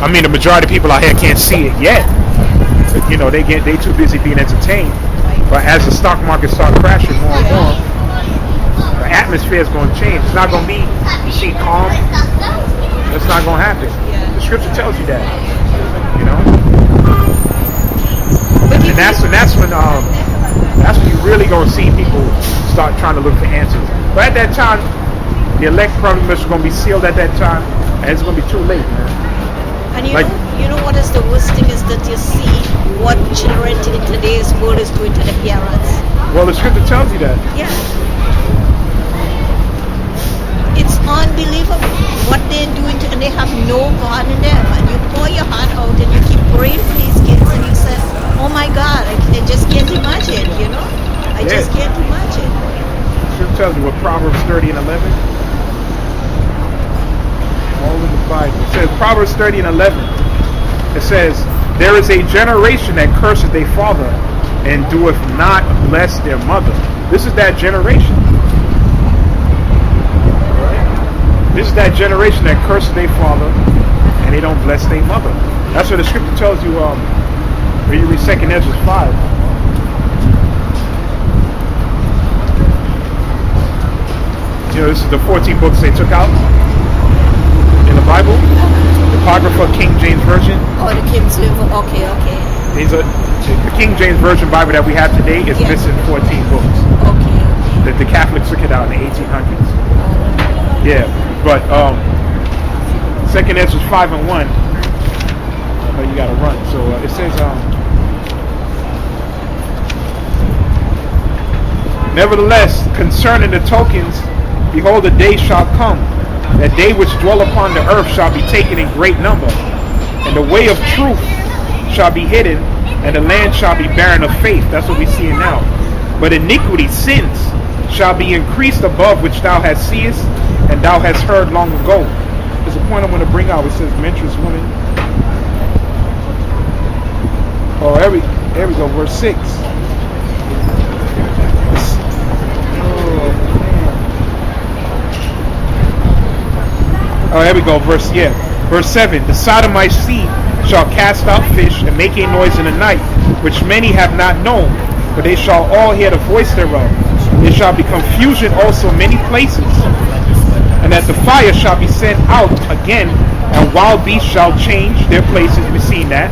I mean, the majority of people out here can't see it yet. You know, they too busy being entertained. But as the stock market start crashing more and more, the atmosphere is going to change. It's not going to be, you see, calm. That's not going to happen. The scripture tells you that. You know, and that's when you really going to see people start trying to look for answers. But at that time, the elect probably is going to be sealed at that time, and it's going to be too late, man. And you know what is the worst thing is that you see what children in today's world is doing to the parents. Well, the scripture tells you that. Yeah. It's unbelievable what they're doing and they have no God in them. And you pour your heart out and you keep praying for these kids and you say, oh my God, I just can't imagine, you know? I just can't imagine. The scripture tells you what Proverbs 30 and 11. All in the Bible. It says, Proverbs 30 and 11. It says, there is a generation that curses their father and doeth not bless their mother. This is that generation. This is that generation that curses their father and they don't bless their mother. That's what the scripture tells you when you read 2 Ezra 5. You know, this is the 14 books they took out in the Bible. The Apocrypha King James Version. Oh, the King James. Okay. The King James Version Bible that we have today is missing 14 books. Okay. The Catholics took it out in the 1800s. Yeah, but 2 Ezra 5 and 1. You gotta run. So it says, nevertheless, concerning the tokens, behold, the day shall come, that they which dwell upon the earth shall be taken in great number, and the way of truth shall be hidden, and the land shall be barren of faith. That's what we see now. But iniquity, sins, shall be increased above which thou hast seest, and thou hast heard long ago. There's a point I want to bring out. It says, menstruous women. Oh, there we go, verse 6. Oh, there we go, verse 7. The sodomite seed shall cast out fish and make a noise in the night, which many have not known, but they shall all hear the voice thereof. There shall be confusion also in many places, and that the fire shall be sent out again, and wild beasts shall change their places. We've seen that.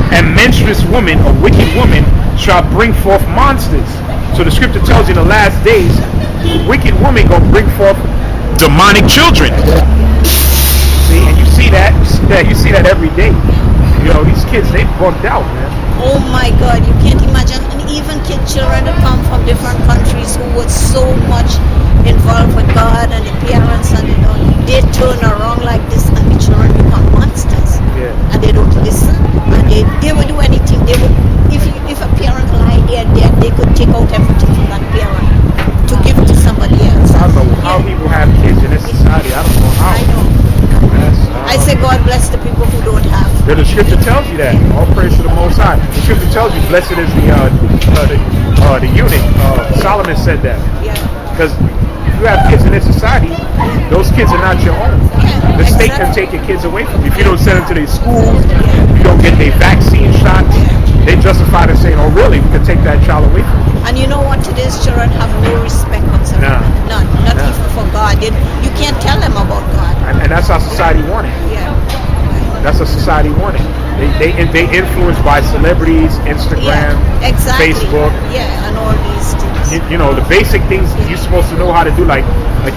And menstruous woman, a wicked woman, shall bring forth monsters. So the scripture tells you in the last days, the wicked woman gonna bring forth demonic children. See, and you see that every day. You know, these kids, they bugged out, man. Oh my God, you can't imagine. And even children that come from different countries who were so much involved with God and the parents, and they turn around like this, and the children become monsters. Yeah. And they don't listen, and they will do anything. They would, if a parent lied there, they could take out everything from that parent to give it to somebody else. I don't know how people have kids in this society. I don't know how. I know. I say God bless the people who don't have. Yeah, the scripture tells you that. All praise to the Most High. The scripture tells you, blessed is the eunuch. Solomon said that. Yeah. Because if you have kids in this society, those kids are not your own. Yeah, The state can take your kids away from you. If you don't send them to their schools, you don't get their vaccine shots, they justify to saying, oh really, we can take that child away from you. And you know what? Today's children have no respect whatsoever. None. Not even for God. You can't tell them about God. And that's how society wanted. Yeah. That's what society wanted. They influenced by celebrities, Instagram, exactly. Facebook. Yeah, and all these things. You know, the basic things you're supposed to know how to do, like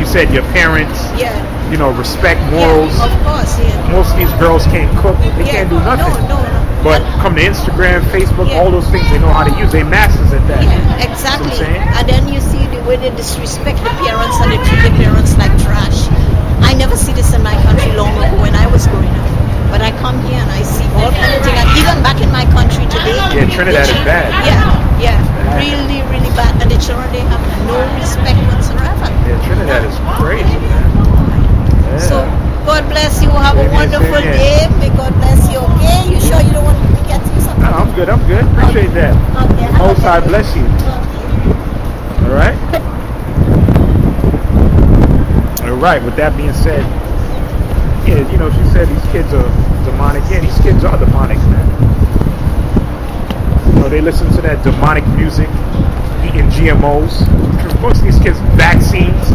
you said, your parents. Yeah. You know, respect, morals. Yeah, of course, yeah. Most of these girls can't cook. They can't do nothing. No. But come to Instagram, Facebook, all those things they know how to use. They masters at that. Yeah, exactly. You know what I'm saying? And then you see the way they disrespect the parents and they treat the parents like trash. I never see this in my country long ago when I was growing up. But I come here and I see all kinds of things. And even back in my country today. Yeah, Trinidad is bad. Yeah. Really, really bad. And the children, they have no respect whatsoever. Yeah, Trinidad is crazy, man. Yeah. So, God bless you. Have a wonderful day. May God bless you. Okay? You sure you don't want me to get you something? No, I'm good. Appreciate that. Okay. Most High bless you. All right? All right. With that being said, Yeah, you know, she said these kids are demonic. Yeah, these kids are demonic, man. You know, they listen to that demonic music, eating GMOs. Most of these kids, vaccines.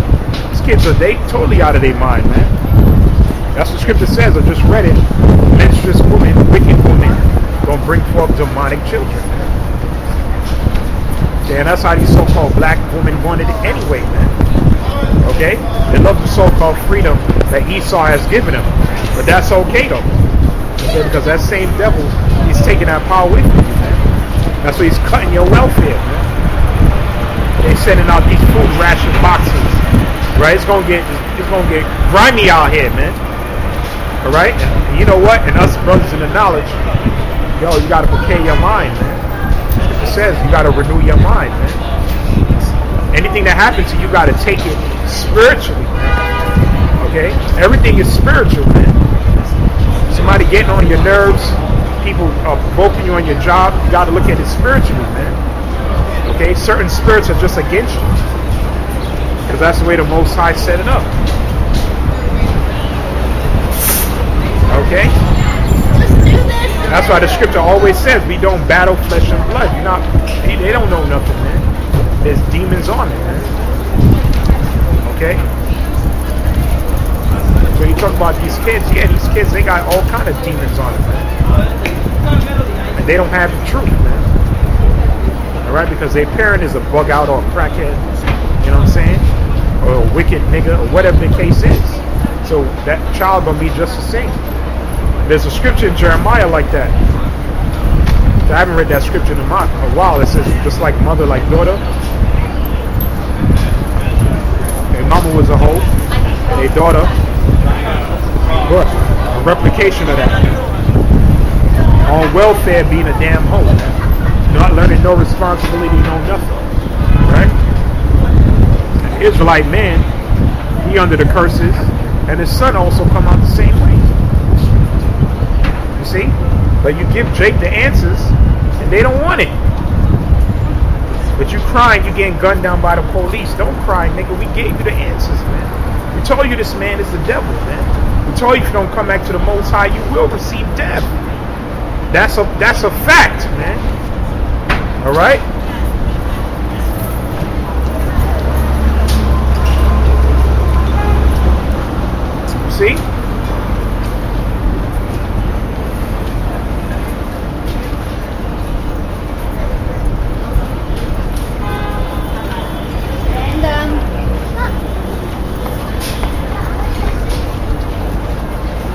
These kids are totally out of their mind, man. That's what scripture says. I just read it. Menstruous woman, wicked woman, gonna bring forth demonic children, man. Yeah, and that's how these so-called black women wanted it anyway, man. Okay? They love the so-called freedom that Esau has given them. But that's okay, though. Okay? Because that same devil, he's taking that power away from you, man. That's why he's cutting your welfare, man. They're sending out these food ration boxes, right? It's gonna get grimy out here, man. All right, and you know what? And us brothers in the knowledge, yo, you gotta prepare your mind, man. It says you gotta renew your mind, man. Anything that happens to you, you gotta take it spiritually, man. Okay, everything is spiritual, man. Somebody getting on your nerves, people provoking you on your job, you gotta look at it spiritually, man. Okay, certain spirits are just against you. Because that's the way the Most High set it up. Okay? That's why the scripture always says we don't battle flesh and blood. They don't know nothing, man. There's demons on it, man. Okay? So you talk about these kids, yeah, these kids, they got all kind of demons on it, man. And they don't have the truth, man. Alright, because their parent is a bug out or a crackhead, you know what I'm saying? Or a wicked nigga, or whatever the case is. So that child gonna be just the same. There's a scripture in Jeremiah like that. I haven't read that scripture in a while. It says just like mother, like daughter. And mama was a hoe, and a daughter, but a replication of that. On welfare being a damn hoe. Not learning no responsibility, no nothing. Right? An Israelite man, he under the curses, and his son also come out the same way. You see? But you give Jake the answers, and they don't want it. But you crying, you getting gunned down by the police. Don't cry, nigga. We gave you the answers, man. We told you this man is the devil, man. We told you if you don't come back to the Most High, you will receive death. That's a fact, man. All right? See?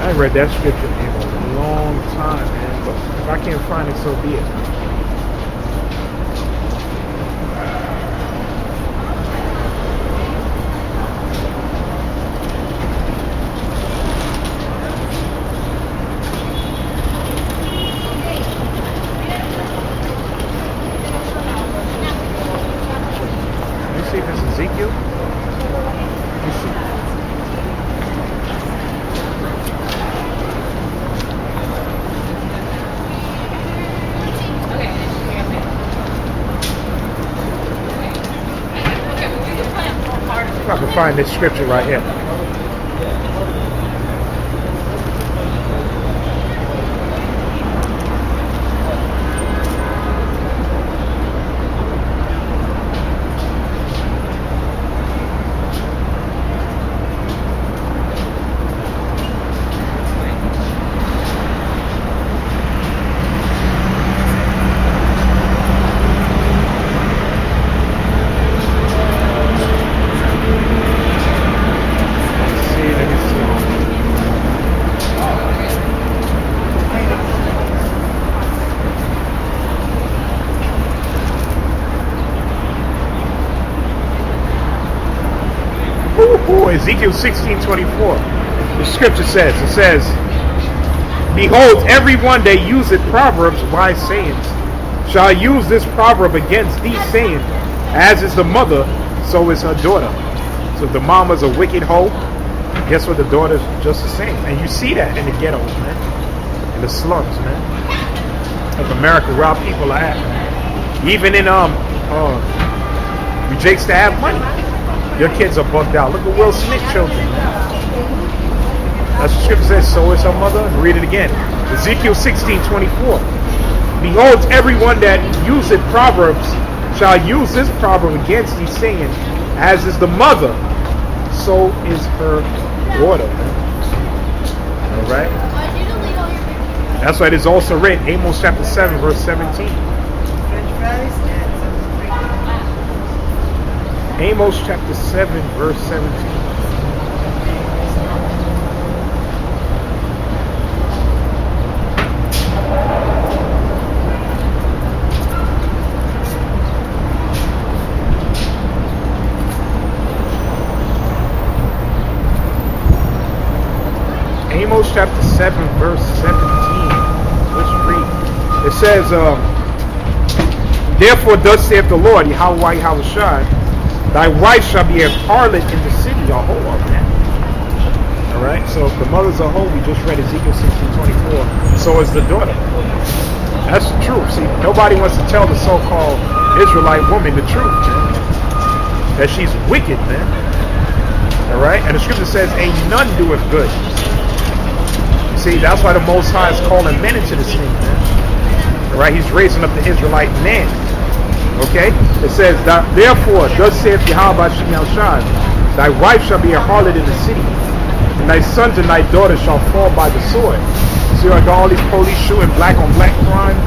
I read that scripture in a long time, man. But if I can't find it, so be it. See if it's Ezekiel. Let me see. If I can find this scripture right here. Ezekiel 16:24. The scripture says, behold, everyone that useth proverbs, wise sayings, shall use this proverb against thee, saying, as is the mother, so is her daughter. So if the mama's a wicked hoe, guess what, the daughter's just the same. And you see that in the ghettos, man. In the slums, man. Of America, where our people are at, man. Even in rejects to have money. Your kids are bugged out. Look at Will Smith children, man. That's what scripture says, so is her mother. And read it again. Ezekiel 16:24. Behold, everyone that useth Proverbs shall use this proverb against thee, saying, as is the mother, so is her daughter. Alright? That's why it is also written, Amos chapter 7, verse 17. Amos chapter 7, verse 17. Amos chapter 7, verse 17. Let's read. It says, therefore thus saith the Lord, Yahawah, Yahawashi, thy wife shall be a harlot in the city, Yahawah. Alright, so if the mother's a hoe, we just read Ezekiel 16:24. So is the daughter. That's the truth. See, nobody wants to tell the so-called Israelite woman the truth, man. That she's wicked, man. Alright, and the scripture says, ain't none doeth good. See, that's why the Most High is calling men into this thing, man. Alright, he's raising up the Israelite man. Okay? It says, therefore, thus saith Yahawashi, thy wife shall be a harlot in the city, and thy sons and thy daughters shall fall by the sword. See, like all these police shooting black on black crime.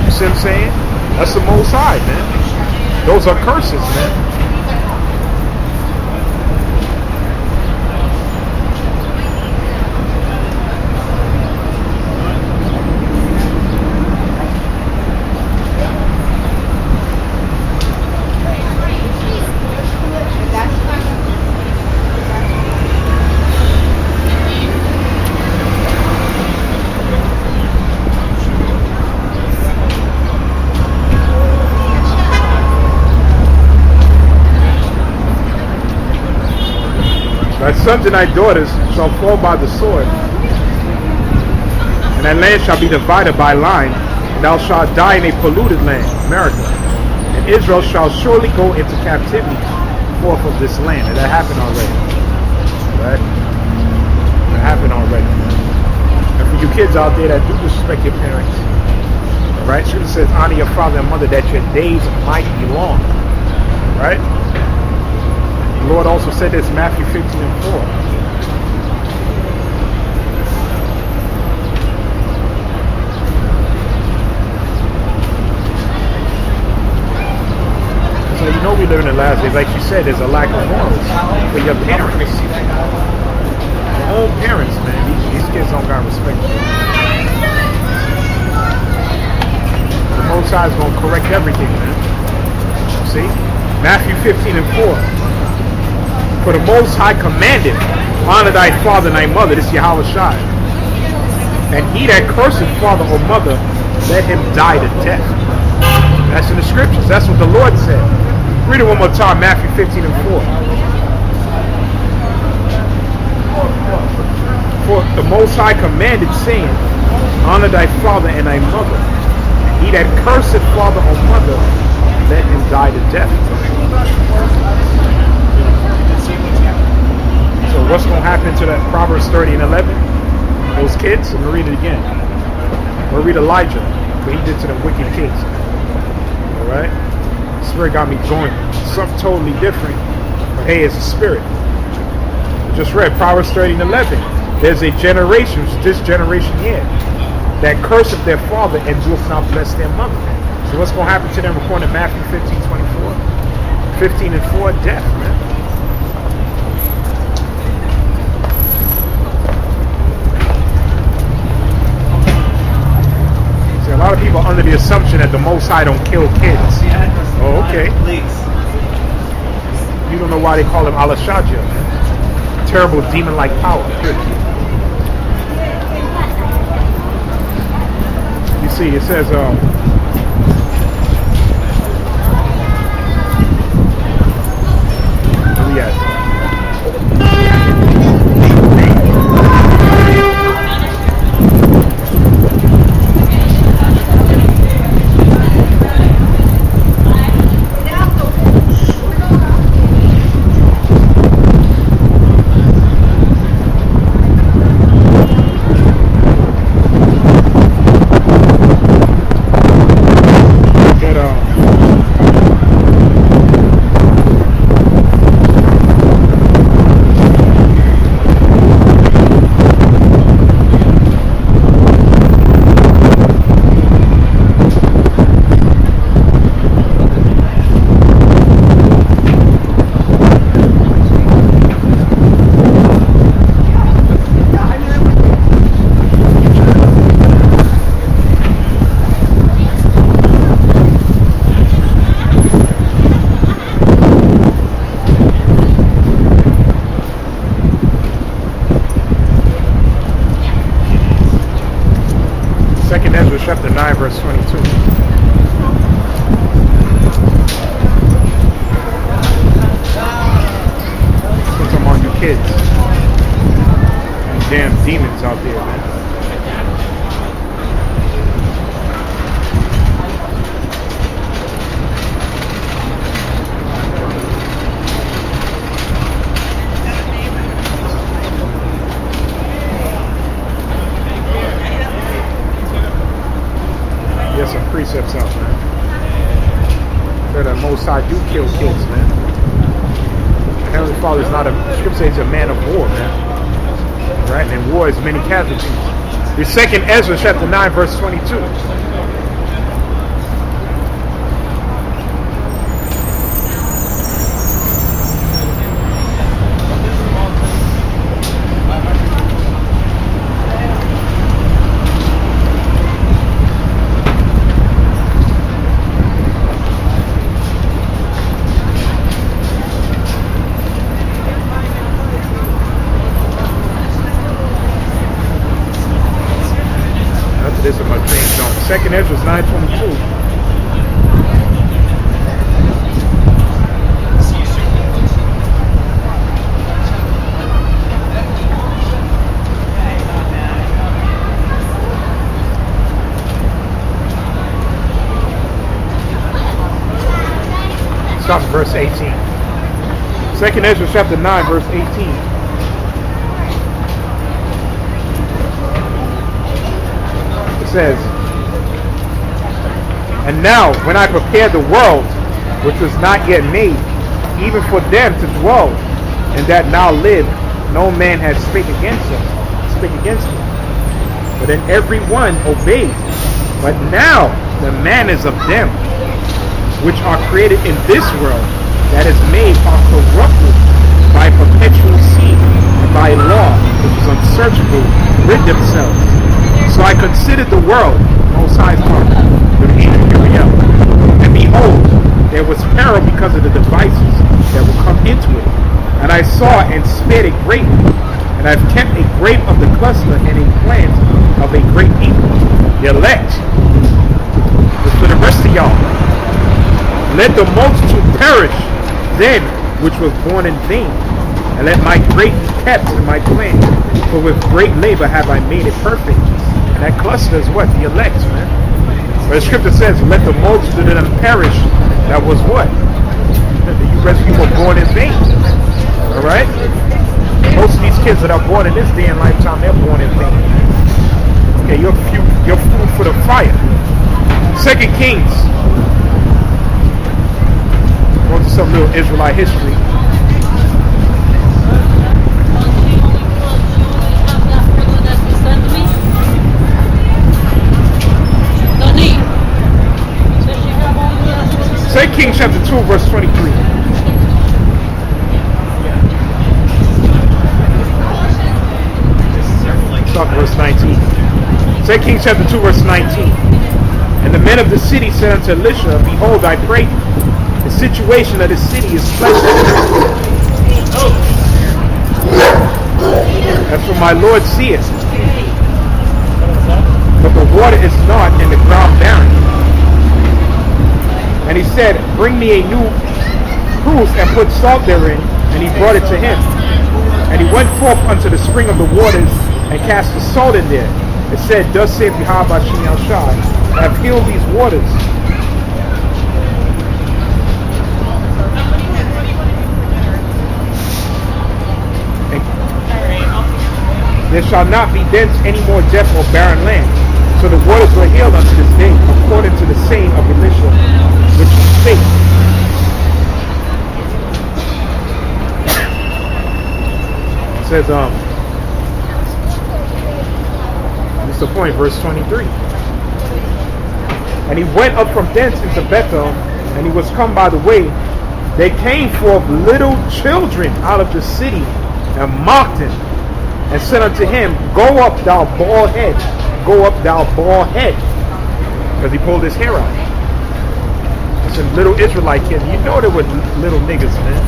You see what I'm saying? That's the Most High, man. Those are curses, man. Thy sons and thy daughters shall fall by the sword, and thy land shall be divided by line, and thou shalt die in a polluted land, America. And Israel shall surely go into captivity forth of this land. And that happened already. Right? That happened already. And for you kids out there that do disrespect your parents, alright, scripture says, honor your father and mother that your days might be long. Right? The Lord also said this, Matthew 15:4. So you know we live in the last days. Like you said, there's a lack of morals for your parents. Your own parents, man. These kids don't got respect for you. The Most High is going to correct everything, man. See? Matthew 15:4. For the Most High commanded, honor thy father and thy mother. This is Yahawashi. And he that curseth father or mother, let him die to death. That's in the scriptures. That's what the Lord said. Read it one more time, Matthew 15:4. For the Most High commanded, saying, honor thy father and thy mother. And he that curseth father or mother, let him die to death. So what's going to happen to that Proverbs 30 and 11? Those kids? I'm going to read it again. We'll read Elijah, what he did to the wicked kids. Alright? The Spirit got me going something totally different. But hey, it's a spirit. I just read Proverbs 30 and 11. There's a generation, this generation here, that curseth their father and doeth not bless their mother. So what's going to happen to them according to Matthew 15:24? 15:4, death, man. A lot of people are under the assumption that the Most High don't kill kids. Oh, okay. You don't know why they call him Alashadja. Terrible demon-like power. You see, it says, where we at? Second Ezra chapter 9, verse 22. Put some on you kids. These damn demons out there, man. Get some precepts out, man. That the Most High do kill kids, man. The Heavenly Father is not a, the scripture says he's a man of war, man. Right? And in war is many casualties. The second Ezra chapter 9, verse 22. This is my dream zone. Second Ezra is 9:22. Stop at verse 18. Second Ezra chapter 9, verse 18. Says, and now when I prepared the world which was not yet made, even for them to dwell, and that now live, no man had spake against me. But then every one obeyed. But now the manners of them which are created in this world that is made are corrupted by perpetual sin, and by law which is unsearchable rid themselves. So I considered the world, Most High's heart, with Edom, and behold, there was peril because of the devices that will come into it. And I saw and spared it greatly, and I've kept a grape of the cluster and a plant of a great people. The lech was for the rest of y'all. Let the multitude perish then which was born in vain, and let my grape be kept in my plant, for with great labor have I made it perfect. That cluster is what? The elect, man. But the scripture says, let the multitude of them perish. That was what? You rest people born in vain. Alright? Most of these kids that are born in this day and lifetime, they're born in vain. Okay, you're food for the fire. Second Kings. Going to some little Israelite history. Second Kings chapter 2, verse 23. Start verse 19. Second Kings chapter 2, verse 19. And the men of the city said unto Elisha, behold, I pray thee, the situation of the city is pleasant. That's what my Lord seeth. But the water is not, and the ground barren. And he said, bring me a new cruse and put salt therein. And he brought it to him. And he went forth unto the spring of the waters and cast the salt in there. It said, thus saith Yahawashi I have healed these waters. And there shall not be thence any more death or barren land. So the waters were healed unto this day, according to the saying of Elisha, which he spake. It says, this is the point, verse 23. And he went up from thence into Bethel, and he was come by the way. They came forth little children out of the city, and mocked him, and said unto him, go up, thou bald head. Go up, thou bald head. Because he pulled his hair out. Some little Israelite kids. You know they were little niggas, man.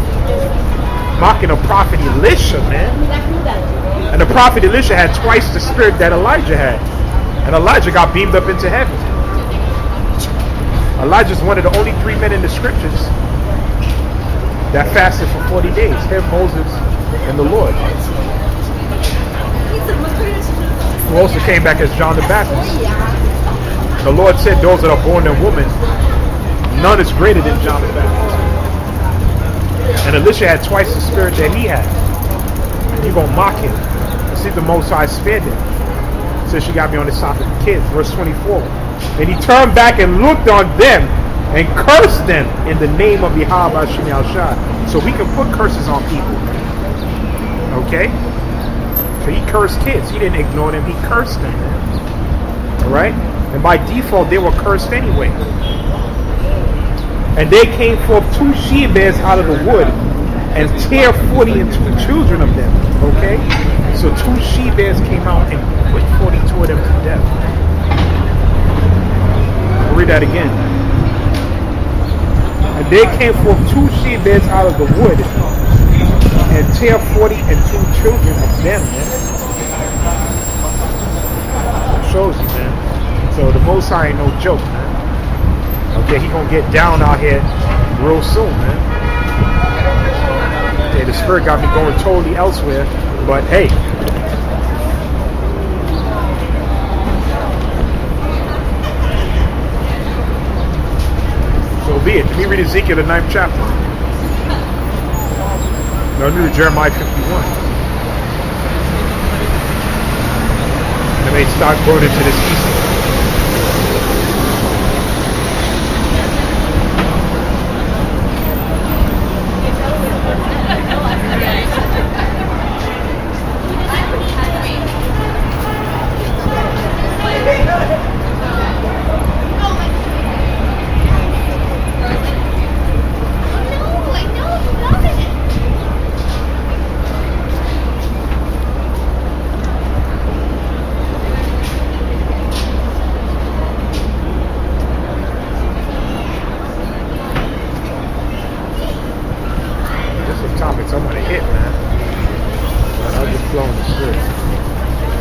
Mocking a prophet Elisha, man. And the prophet Elisha had twice the spirit that Elijah had. And Elijah got beamed up into heaven. Elijah's one of the only 3 men in the scriptures that fasted for 40 days. Him, Moses, and the Lord. Who also came back as John the Baptist. The Lord said those that are born of woman, none is greater than John the Baptist. And Elisha had twice the spirit that he had. And you're going to mock him. See, the Most High spared him. Says she got me on the side of the kids. Verse 24. And he turned back and looked on them and cursed them in the name of Yahawashi. So we can put curses on people. Okay? So he cursed kids. He didn't ignore them. He cursed them. Alright? And by default, they were cursed anyway. And they came forth 2 she-bears out of the wood and tear 40 and 2 children of them. Okay? So 2 she-bears came out and put 42 of them to death. I'll read that again. And they came forth 2 she-bears out of the wood and tear 40 and 2 children of them, man. It shows you, man. So the Most High ain't no joke, man. Okay, he gonna get down out here real soon, man. Okay, the spirit got me going totally elsewhere, but hey. So be it. Let me read Ezekiel, the 9th chapter. No, let me read Jeremiah 51. And they start going into this Esau.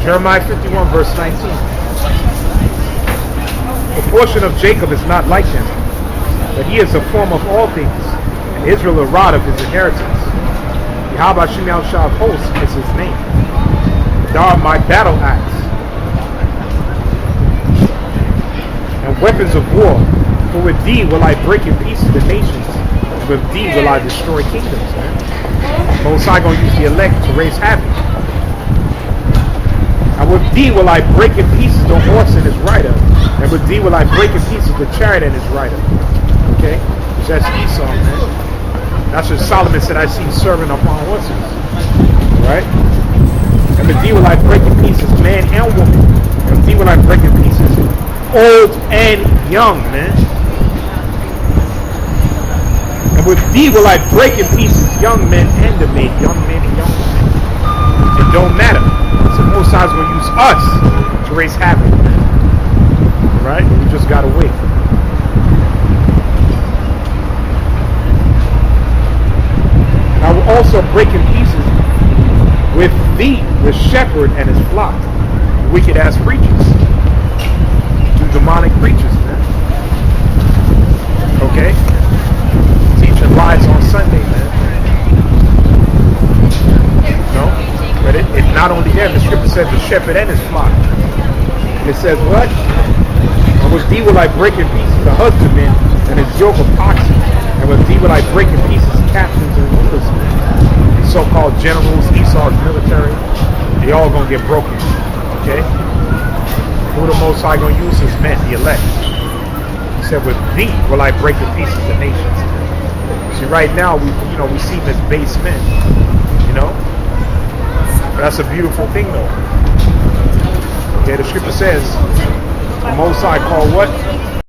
Jeremiah 51 verse 19. The portion of Jacob is not like him, but he is the form of all things, and Israel the rod of his inheritance. Yahawashi of hosts is his name. Thou art my battle axe, and weapons of war, for with thee will I break in pieces the nations, and with thee will I destroy kingdoms. Most High gonna use the elect to raise havoc. And with thee will I break in pieces the horse and his rider. And with thee will I break in pieces the chariot and his rider. Okay? So that's Esau, man. That's what Solomon said, I see serving upon horses. Right? And with thee will I break in pieces man and woman. And with thee will I break in pieces old and young, man. And with thee will I break in pieces young men and the maid. Young men and young women. It don't matter. So Most High is going to use us to raise havoc. Right? We just got to wait. And I will also break in pieces with thee, the shepherd and his flock. Wicked ass preachers. Two demonic preachers, man. Okay? Teaching lies on Sunday, man. No? But it's not only them. The scripture says the shepherd and his flock. And it says what? And with thee will I break in pieces the husbandman and his yoke of oxen. And with thee will I break in pieces captains and rulers. These so-called generals, Esau's military, they all gonna get broken. Okay? Who the Most High gonna use his men, the elect. He said, with thee will I break in pieces the nations. See, right now we see them as base men. You know? But that's a beautiful thing, though. Okay, the scripture says, the Most High called what?